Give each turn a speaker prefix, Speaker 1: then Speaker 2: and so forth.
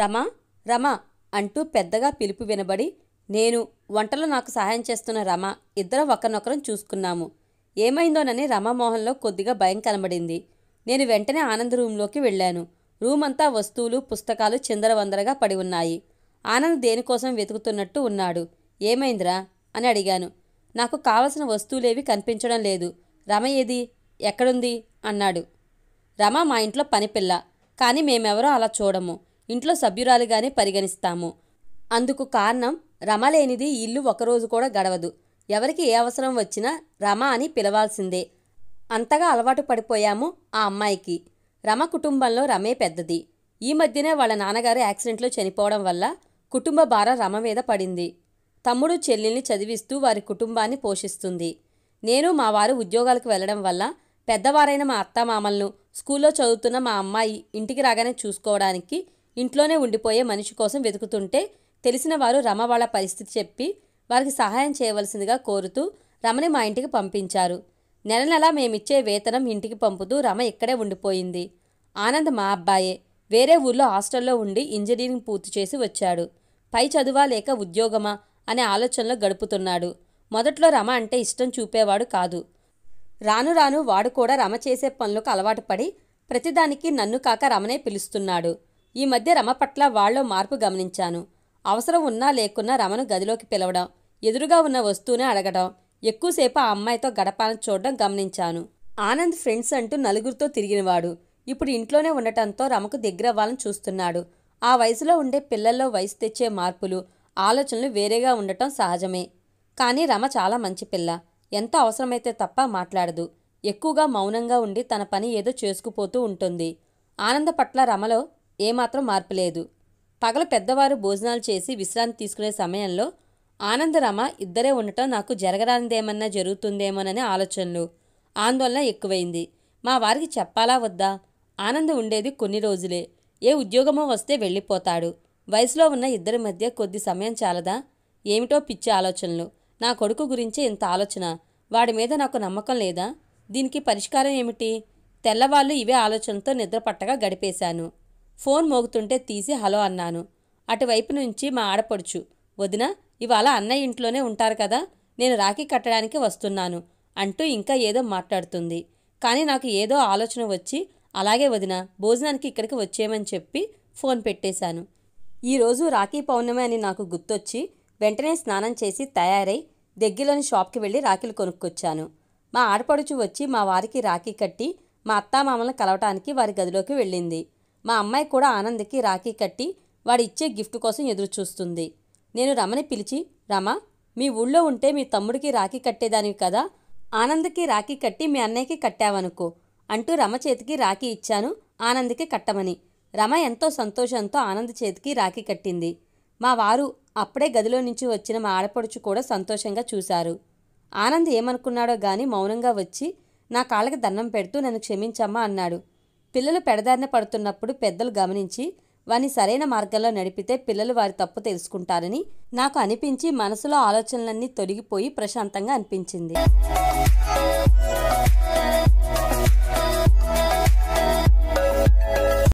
Speaker 1: రమా రమా అంటూ పెద్దగా పిలుపు వినబడి నేను వంటలో నాకు సహాయం చేస్తున్న రమ ఇద్దరం ఒకరినొకరం చూసుకున్నాము. ఏమైందోనని రమామోహన్లో కొద్దిగా భయం కనబడింది. నేను వెంటనే ఆనంద్ రూంలోకి వెళ్ళాను. రూమంతా వస్తువులు పుస్తకాలు చిందరవందరగా పడి ఉన్నాయి. ఆనంద్ దేనికోసం వెతుకుతున్నట్టు ఉన్నాడు. ఏమైందిరా అని అడిగాను. నాకు కావలసిన వస్తువులేవి కనిపించడం లేదు. రమ ఏది, ఎక్కడుంది అన్నాడు. రమ మా ఇంట్లో పనిపిల్ల, కానీ మేమెవరో అలా చూడము. ఇంట్లో సభ్యురాలిగానే పరిగణిస్తాము. అందుకు కారణం రమ లేనిది ఇల్లు ఒకరోజు కూడా గడవదు. ఎవరికి ఏ అవసరం వచ్చినా రమ అని పిలవాల్సిందే. అంతగా అలవాటు పడిపోయాము ఆ అమ్మాయికి. రమ కుటుంబంలో రమే పెద్దది. ఈ మధ్యనే వాళ్ళ నాన్నగారు యాక్సిడెంట్లో చనిపోవడం వల్ల కుటుంబ భారం రమ మీద పడింది. తమ్ముడు చెల్లెల్ని చదివిస్తూ వారి కుటుంబాన్ని పోషిస్తుంది. నేను మా వారు ఉద్యోగాలకు వెళ్లడం వల్ల పెద్దవారైన మా అత్తామామలను, స్కూల్లో చదువుతున్న మా అమ్మాయి ఇంటికి రాగానే చూసుకోవడానికి ఇంట్లోనే ఉండిపోయే మనిషి కోసం వెతుకుతుంటే తెలిసిన వారు రమ వాళ్ళ పరిస్థితి చెప్పి వారికి సహాయం చేయవలసిందిగా కోరుతూ రమని మా ఇంటికి పంపించారు. నెల నెలా మేమిచ్చే వేతనం ఇంటికి పంపుతూ రమ ఇక్కడే ఉండిపోయింది. ఆనంద్ మా అబ్బాయే. వేరే ఊర్లో హాస్టల్లో ఉండి ఇంజనీరింగ్ పూర్తి చేసి వచ్చాడు. పై చదువా లేక ఉద్యోగమా అనే ఆలోచనలో గడుపుతున్నాడు. మొదట్లో రమ అంటే ఇష్టం చూపేవాడు కాదు. రాను రాను వాడు కూడా రమ చేసే పనులకు అలవాటు పడి ప్రతిదానికి నన్ను కాక రమనే పిలుస్తున్నాడు. ఈ మధ్య రమ పట్ల వాళ్ళలో మార్పు గమనించాను. అవసరం ఉన్నా లేకున్నా రమను గదిలోకి పిలవడం, ఎదురుగా ఉన్న వస్తువునే అడగడం, ఎక్కువసేపు ఆ అమ్మాయితో గడపాలని చూడడం గమనించాను. ఆనంద్ ఫ్రెండ్స్ అంటూ నలుగురితో తిరిగినవాడు. ఇప్పుడు ఇంట్లోనే ఉండటంతో రమకు దగ్గరవ్వాలని చూస్తున్నాడు. ఆ వయసులో ఉండే పిల్లల్లో వయసు తెచ్చే మార్పులు, ఆలోచనలు వేరేగా ఉండటం సహజమే. కానీ రమ చాలా మంచి పిల్ల. ఎంతో అవసరమైతే తప్ప మాట్లాడదు. ఎక్కువగా మౌనంగా ఉండి తన పని ఏదో చేసుకుపోతూ ఉంటుంది. ఆనంద పట్ల రమలో ఏమాత్రం మార్పు లేదు. పగలు పెద్దవారు భోజనాలు చేసి విశ్రాంతి తీసుకునే సమయంలో ఆనంద రమ ఇద్దరే ఉండటం నాకు జరగరానిదేమన్నా జరుగుతుందేమోననే ఆలోచనలు, ఆందోళన ఎక్కువైంది. మా వారికి చెప్పాలా వద్దా? ఆనంద్ ఉండేది కొన్ని రోజులే. ఏ ఉద్యోగమో వస్తే వెళ్ళిపోతాడు. వయసులో ఉన్న ఇద్దరి మధ్య కొద్ది సమయం చాలదా? ఏమిటో పిచ్చి ఆలోచనలు. నా కొడుకు గురించే ఇంత ఆలోచన. వాడి మీద నాకు నమ్మకం లేదా? దీనికి పరిష్కారం ఏమిటి? తెల్లవాళ్ళు ఇవే ఆలోచనతో నిద్రపట్టగా గడిపేశాను. ఫోన్ మోగుతుంటే తీసి హలో అన్నాను. అటువైపు నుంచి మా ఆడపడుచు, వదినా ఇవాళ అన్నయ్య ఇంట్లోనే ఉంటారు కదా, నేను రాఖీ కట్టడానికి వస్తున్నాను అంటూ ఇంకా ఏదో మాట్లాడుతుంది. కానీ నాకు ఏదో ఆలోచన వచ్చి అలాగే వదినా, భోజనానికి ఇక్కడికి వచ్చేయమని చెప్పి ఫోన్ పెట్టేశాను. ఈరోజు రాఖీ పౌర్ణమి అని నాకు గుర్తొచ్చి వెంటనే స్నానం చేసి తయారై దగ్గరలోని షాప్కి వెళ్ళి రాఖీలు కొనుక్కొచ్చాను. మా ఆడపడుచు వచ్చి మా వారికి రాఖీ కట్టి మా అత్తామామలను కలవటానికి వారి గదిలోకి వెళ్ళింది. మా అమ్మాయి కూడా ఆనంద్కి రాఖీ కట్టి వాడి ఇచ్చే గిఫ్ట్ కోసం ఎదురుచూస్తుంది. నేను రమని పిలిచి, రమా మీ ఊళ్ళో ఉంటే మీ తమ్ముడికి రాఖీ కట్టేదానివి కదా, ఆనంద్కి రాఖీ కట్టి మీ అన్నయ్యకి కట్టావనుకో అంటూ రమ చేతికి రాఖీ ఇచ్చాను ఆనంద్కి కట్టమని. రమ ఎంతో సంతోషంతో ఆనంద్ చేతికి రాఖీ కట్టింది. మా వారు అప్పుడే గదిలో నుంచి వచ్చిన మా ఆడపడుచు కూడా సంతోషంగా చూశారు. ఆనంద్ ఏమనుకున్నాడో గాని మౌనంగా వచ్చి నా కాళ్ళకి దండం పెడుతూ నన్ను క్షమించమ్మా అన్నాడు. పిల్లలు పెడదారిన పడుతున్నప్పుడు పెద్దలు గమనించి వారిని సరైన మార్గంలో నడిపితే పిల్లలు వారి తప్పు తెలుసుకుంటారని నాకు అనిపించి మనసులో ఆలోచనలన్నీ తొలగిపోయి ప్రశాంతంగా అనిపించింది.